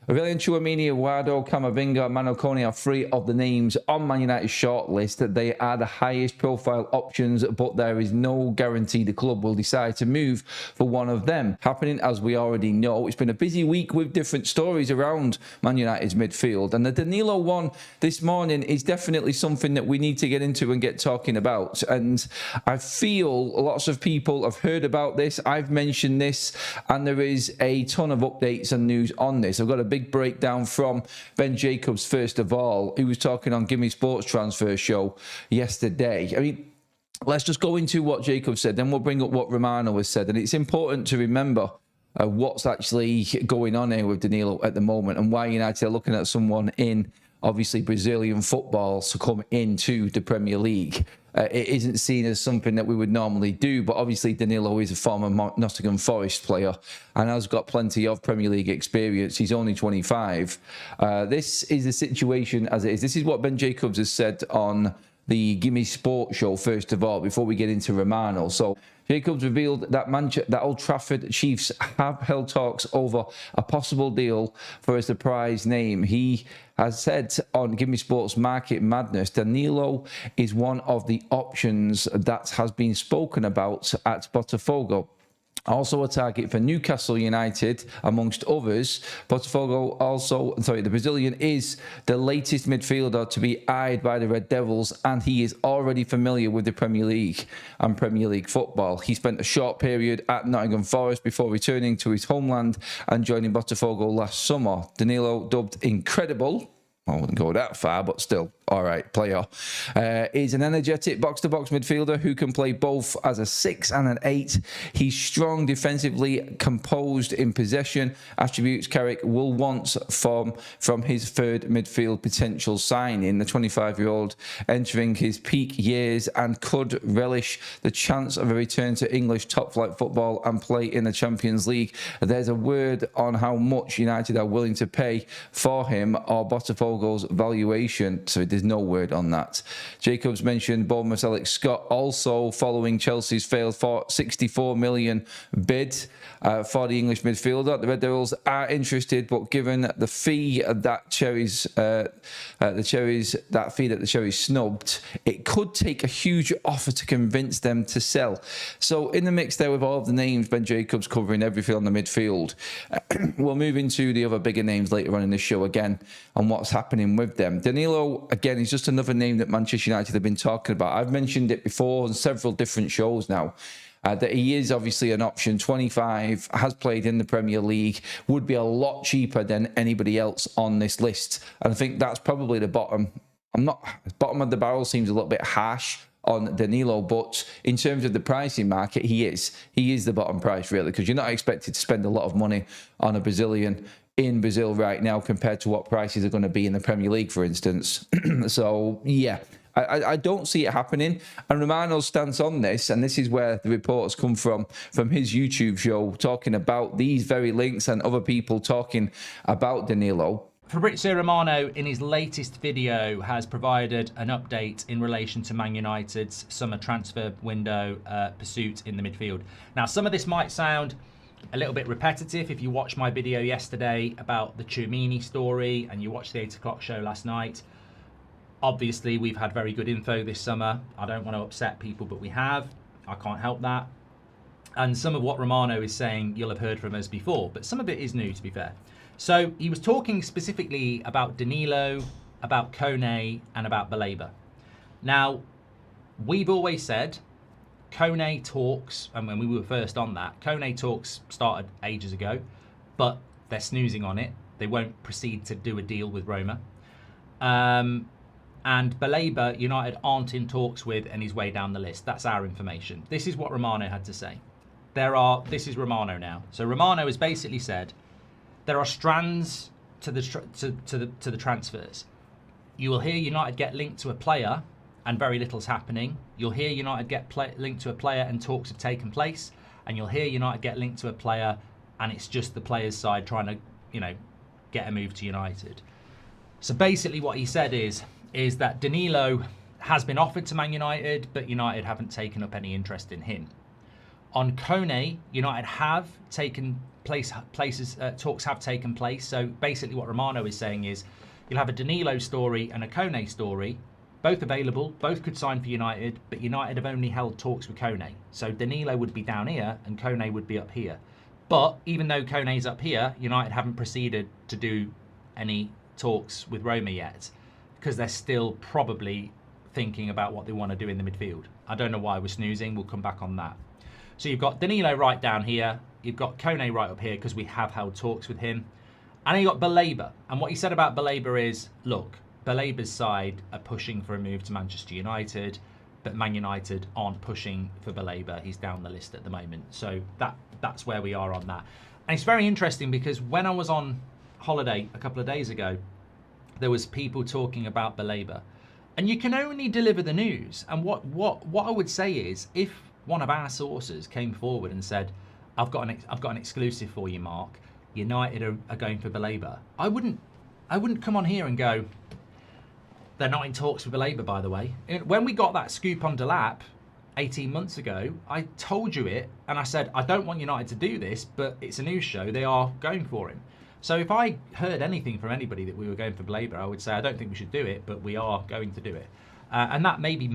Aurélien Tchouaméni, Eduardo Camavinga, Manu Koné are three of the names on Man United's shortlist. They are the highest profile options, but there is no guarantee the club will decide to move for one of them. Happening, as we already know, it's been a busy week with different stories around Man United's midfield, and the Danilo one this morning is definitely something that we need to get into and get talking about. And I feel lots of people have heard about this. I've mentioned this, and there is a ton of updates and news on this. I've got a big breakdown from Ben Jacobs, first of all, who was talking on Gimme Sports Transfer Show yesterday. I mean, let's just go into what Jacobs said, then we'll bring up what Romano has said. And it's important to remember what's actually going on here with Danilo at the moment, and why United are looking at someone in, obviously, Brazilian football to come into the Premier League. It isn't seen as something that we would normally do, but obviously Danilo is a former Nottingham Forest player and has got plenty of Premier League experience. He's only 25. This is the situation as it is. This is what Ben Jacobs has said on the Gimme Sport Show, first of all, before we get into Romano. So Jacobs revealed that Old Trafford Chiefs have held talks over a possible deal for a surprise name. He has said on Gimme Sports Market Madness, Danilo is one of the options that has been spoken about at Botafogo. Also a target for Newcastle United, amongst others. Botafogo the Brazilian is the latest midfielder to be eyed by the Red Devils, and he is already familiar with the Premier League and Premier League football. He spent a short period at Nottingham Forest before returning to his homeland and joining Botafogo last summer. Danilo, dubbed incredible, I wouldn't go that far, but still, all right, player. Is an energetic box-to-box midfielder who can play both as a 6 and an 8. He's strong defensively, composed in possession, attributes Carrick will want from his third midfield potential signing. The 25-year-old entering his peak years and could relish the chance of a return to English top-flight football and play in the Champions League. There's a word on how much United are willing to pay for him, or Botafogo's valuation, so there's no word on that. Jacobs mentioned Bournemouth's Alex Scott also following Chelsea's failed 64 million bid for the English midfielder. The Red Devils are interested, but given the fee that the Cherries snubbed, it could take a huge offer to convince them to sell. So in the mix there with all of the names, Ben Jacobs covering everything on the midfield. We'll move into the other bigger names later on in the show again and what's happening with them. Danilo, again, is just another name that Manchester United have been talking about. I've mentioned it before on several different shows now. That he is obviously an option. 25, has played in the Premier League, would be a lot cheaper than anybody else on this list. And I think that's probably the bottom. Bottom of the barrel seems a little bit harsh on Danilo, but in terms of the pricing market, he is the bottom price, really, because you're not expected to spend a lot of money on a Brazilian in Brazil right now compared to what prices are going to be in the Premier League, for instance. So, yeah. I don't see it happening. And Romano's stance on this, and this is where the reports come from his YouTube show, talking about these very links and other people talking about Danilo. Fabrizio Romano, in his latest video, has provided an update in relation to Man United's summer transfer window pursuit in the midfield. Now, some of this might sound a little bit repetitive if you watched my video yesterday about the Tchouaméni story and you watched the 8 o'clock show last night. Obviously, we've had very good info this summer. I don't want to upset people, but we have. I can't help that. And some of what Romano is saying, you'll have heard from us before, but some of it is new, to be fair. So he was talking specifically about Danilo, about Koné, and about Baleba. Now, we've always said Koné talks, and when we were first on that, Koné talks started ages ago, but they're snoozing on it. They won't proceed to do a deal with Roma. And Baleba, United aren't in talks with, and he's way down the list. That's our information. This is what Romano had to say. This is Romano now. So Romano has basically said there are strands to the transfers. You will hear United get linked to a player, and very little's happening. You'll hear United get linked to a player, and talks have taken place. And you'll hear United get linked to a player, and it's just the player's side trying to, get a move to United. So basically, what he said is that Danilo has been offered to Man United, but United haven't taken up any interest in him. On Koné, United have taken talks have taken place. So basically what Romano is saying is you'll have a Danilo story and a Koné story, both available, both could sign for United, but United have only held talks with Koné. So Danilo would be down here and Koné would be up here. But even though Koné's up here, United haven't proceeded to do any talks with Roma yet, because they're still probably thinking about what they want to do in the midfield. I don't know why we're snoozing, we'll come back on that. So you've got Danilo right down here, you've got Koné right up here because we have held talks with him. And then you've got Baleba. And what he said about Baleba is, look, Baleba's side are pushing for a move to Manchester United, but Man United aren't pushing for Baleba. He's down the list at the moment. So that's where we are on that. And it's very interesting because when I was on holiday a couple of days ago, there was people talking about Baleba. And you can only deliver the news. And what I would say is, if one of our sources came forward and said, I've got an exclusive for you, Mark, United are going for Baleba, I wouldn't come on here and go, they're not in talks with Baleba, by the way. When we got that scoop on Delap 18 months ago, I told you it, and I said, I don't want United to do this, but it's a news show, they are going for him. So if I heard anything from anybody that we were going for Baleba, I would say, I don't think we should do it, but we are going to do it. And that maybe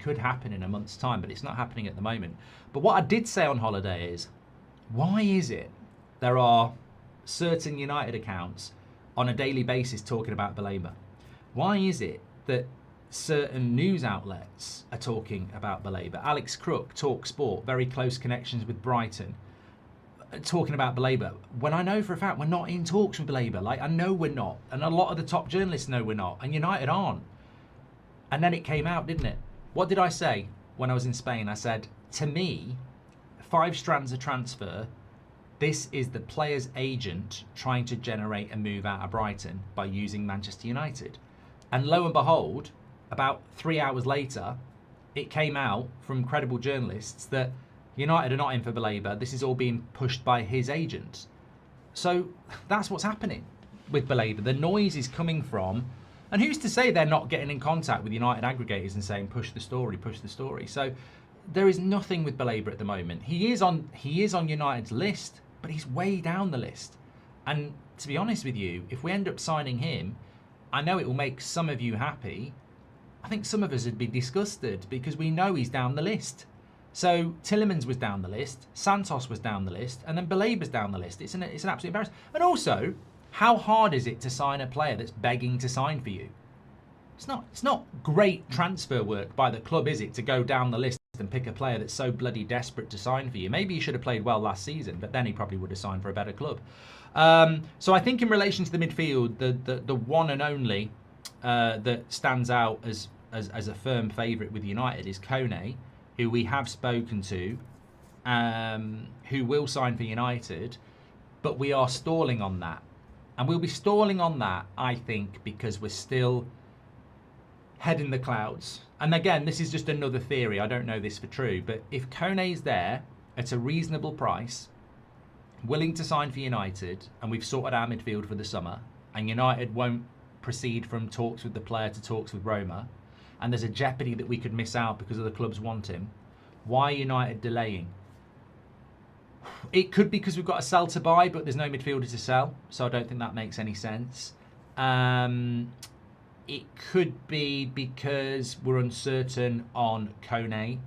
could happen in a month's time, but it's not happening at the moment. But what I did say on holiday is, why is it there are certain United accounts on a daily basis talking about Baleba? Why is it that certain news outlets are talking about Baleba? Alex Crook, Talk Sport, very close connections with Brighton, talking about Baleba, when I know for a fact we're not in talks with Baleba. Like, I know we're not, and a lot of the top journalists know we're not, and United aren't. And then it came out, didn't it? What did I say when I was in Spain? I said, to me, 5 strands of transfer, this is the player's agent trying to generate a move out of Brighton by using Manchester United. And lo and behold, about 3 hours later, it came out from credible journalists that United are not in for Baleba. This is all being pushed by his agent. So that's what's happening with Baleba. The noise is coming from, and who's to say they're not getting in contact with United aggregators and saying, push the story, push the story. So there is nothing with Baleba at the moment. He is on United's list, but he's way down the list. And to be honest with you, if we end up signing him, I know it will make some of you happy. I think some of us would be disgusted because we know he's down the list. So Tielemans was down the list, Santos was down the list, and then Baleba's down the list. It's an absolute embarrassment. And also, how hard is it to sign a player that's begging to sign for you? It's not great transfer work by the club, is it, to go down the list and pick a player that's so bloody desperate to sign for you? Maybe he should have played well last season, but then he probably would have signed for a better club. So I think in relation to the midfield, the one and only that stands out as a firm favourite with United is Koné, who we have spoken to, who will sign for United, but we are stalling on that. And we'll be stalling on that, I think, because we're still head in the clouds. And again, this is just another theory. I don't know this for true. But if Koné's there at a reasonable price, willing to sign for United, and we've sorted our midfield for the summer, and United won't proceed from talks with the player to talks with Roma, and there's a jeopardy that we could miss out because other clubs want him, why are United delaying? It could be because we've got a sell to buy, but there's no midfielder to sell, so I don't think that makes any sense. It could be because we're uncertain on Koné.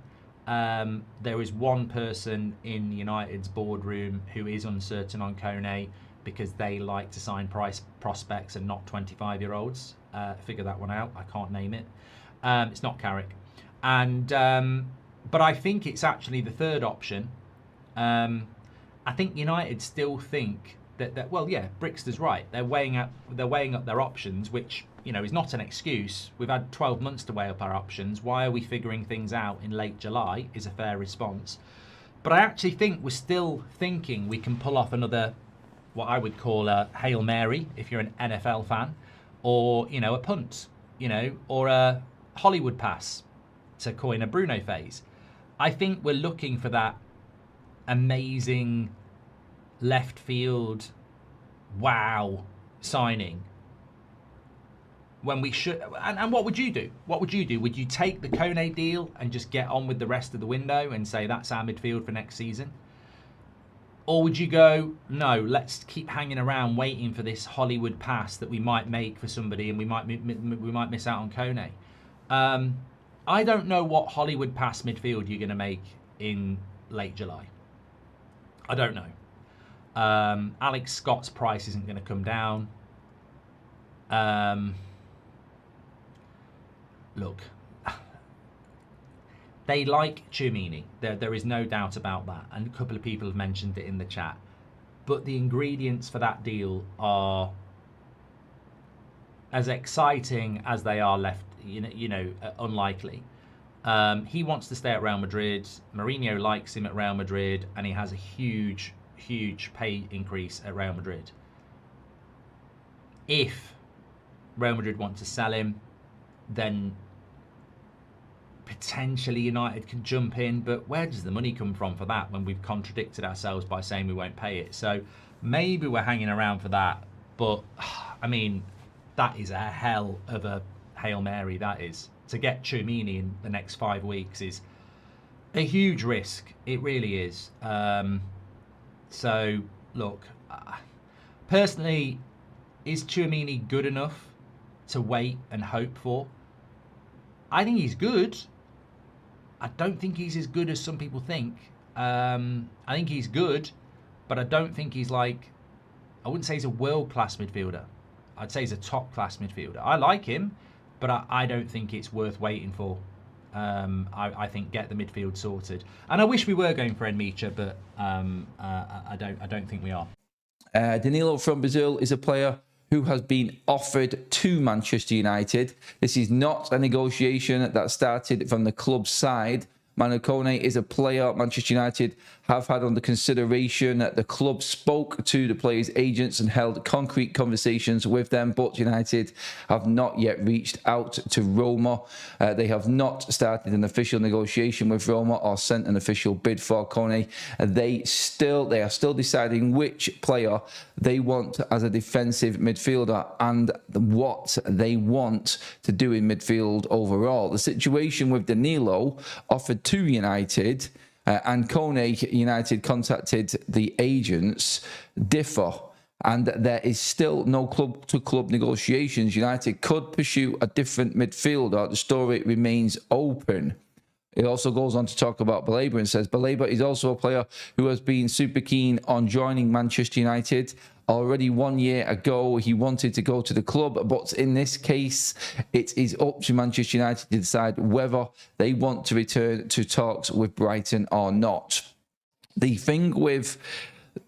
There is one person in United's boardroom who is uncertain on Koné because they like to sign prospects and not 25-year-olds. Figure that one out. I can't name it. It's not Carrick. But I think it's actually the third option. I think United still think that well, yeah, Brixter's right. They're weighing up their options, which, you know, is not an excuse. We've had 12 months to weigh up our options. Why are we figuring things out in late July is a fair response. But I actually think we're still thinking we can pull off another, what I would call a Hail Mary, if you're an NFL fan, or, you know, a punt, you know, or a Hollywood pass, to coin a Bruno phase. I think we're looking for that amazing left field wow signing. when we should. And what would you do? What would you do? Would you take the Koné deal and just get on with the rest of the window and say that's our midfield for next season? Or would you go, no, let's keep hanging around waiting for this Hollywood pass that we might make for somebody, and we might miss out on Koné? I don't know what Hollywood pass midfield you're going to make in late July. I don't know. Alex Scott's price isn't going to come down. Look, they like Tchouaméni. There is no doubt about that. And a couple of people have mentioned it in the chat. But the ingredients for that deal are as exciting as they are unlikely. He wants to stay at Real Madrid. Mourinho likes him at Real Madrid, and he has a huge pay increase at Real Madrid. If Real Madrid want to sell him, then potentially United can jump in, but where does the money come from for that when we've contradicted ourselves by saying we won't pay it? So maybe we're hanging around for that, but I mean, that is a hell of a Hail Mary, that is. To get Tchouaméni in the next 5 weeks is a huge risk. It really is. So look, personally, is Tchouaméni good enough to wait and hope for? I think he's good. I don't think he's as good as some people think. I think he's good, but I don't think he's like, I wouldn't say he's a world-class midfielder. I'd say he's a top-class midfielder. I like him, but I don't think it's worth waiting for. I think get the midfield sorted. And I wish we were going for Enmicha, but I don't think we are. Danilo from Brazil is a player who has been offered to Manchester United. This is not a negotiation that started from the club's side. Manu Koné is a player Manchester United have had under consideration. The club spoke to the players' agents and held concrete conversations with them, but United have not yet reached out to Roma. They have not started an official negotiation with Roma or sent an official bid for Koné. They are still deciding which player they want as a defensive midfielder and what they want to do in midfield overall. The situation with Danilo offered to United and Koné, United contacted the agents, differ, and there is still no club-to-club negotiations. United could pursue a different midfielder. The story remains open. It also goes on to talk about Baleba and says, Baleba is also a player who has been super keen on joining Manchester United. Already 1 year ago, he wanted to go to the club, but in this case, it is up to Manchester United to decide whether they want to return to talks with Brighton or not. The thing with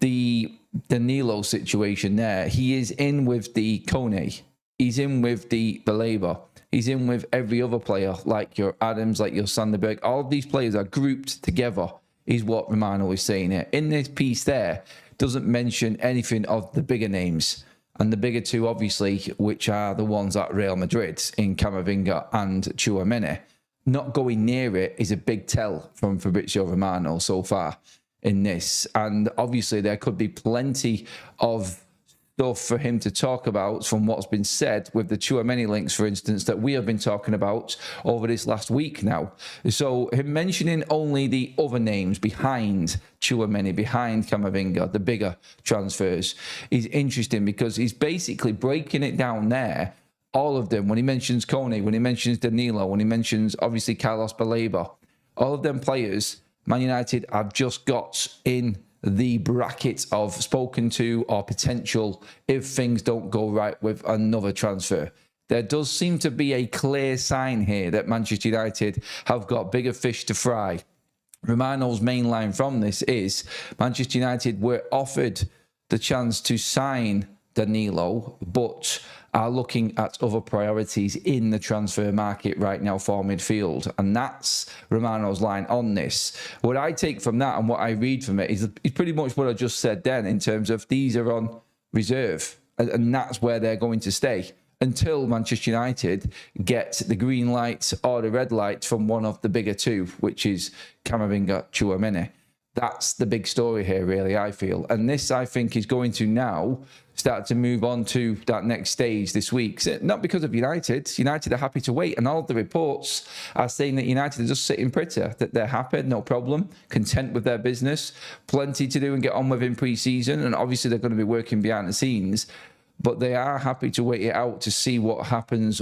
the Danilo situation there, he is in with the Koné, he's in with the Baleba, he's in with every other player, like your Adams, like your Sanderberg. All of these players are grouped together, is what Romano is saying here. In this piece there, doesn't mention anything of the bigger names. And the bigger two, obviously, which are the ones at Real Madrid in Camavinga and Tchouaméni. Not going near it is a big tell from Fabrizio Romano so far in this. And obviously, there could be plenty of stuff for him to talk about from what's been said with the Tchouaméni links, for instance, that we have been talking about over this last week now. So him mentioning only the other names behind Tchouaméni, behind Camavinga, the bigger transfers, is interesting because he's basically breaking it down there, all of them, when he mentions Koné, when he mentions Danilo, when he mentions, obviously, Carlos Baleba, all of them players Man United have just got in the bracket of spoken to or potential if things don't go right with another transfer. There does seem to be a clear sign here that Manchester United have got bigger fish to fry. Romano's main line from this is Manchester United were offered the chance to sign Danilo, but are looking at other priorities in the transfer market right now for midfield. And that's Romano's line on this. What I take from that and what I read from it is pretty much what I just said then, in terms of these are on reserve. And that's where they're going to stay until Manchester United get the green light or the red light from one of the bigger two, which is Camavinga, Tchouaméni. That's the big story here, really, I feel. And this, I think, is going to now start to move on to that next stage this week. Not because of United. United are happy to wait. And all the reports are saying that United are just sitting pretty, that they're happy, no problem, content with their business, plenty to do and get on with in pre-season. And obviously, they're going to be working behind the scenes. But they are happy to wait it out to see what happens